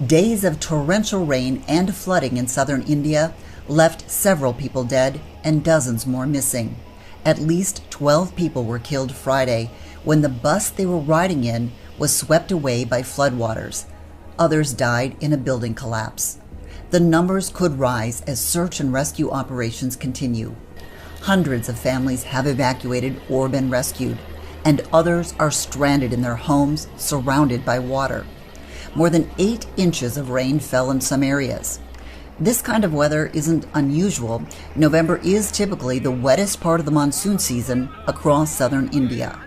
Days of torrential rain and flooding in southern India left several people dead and dozens more missing. At least 12 people were killed Friday when the bus they were riding in was swept away by floodwaters. Others died in a building collapse. The numbers could rise as search and rescue operations continue. Hundreds of families have evacuated or been rescued, and others are stranded in their homes surrounded by water. More than 8 inches of rain fell in some areas. This kind of weather isn't unusual. November is typically the wettest part of the monsoon season across southern India.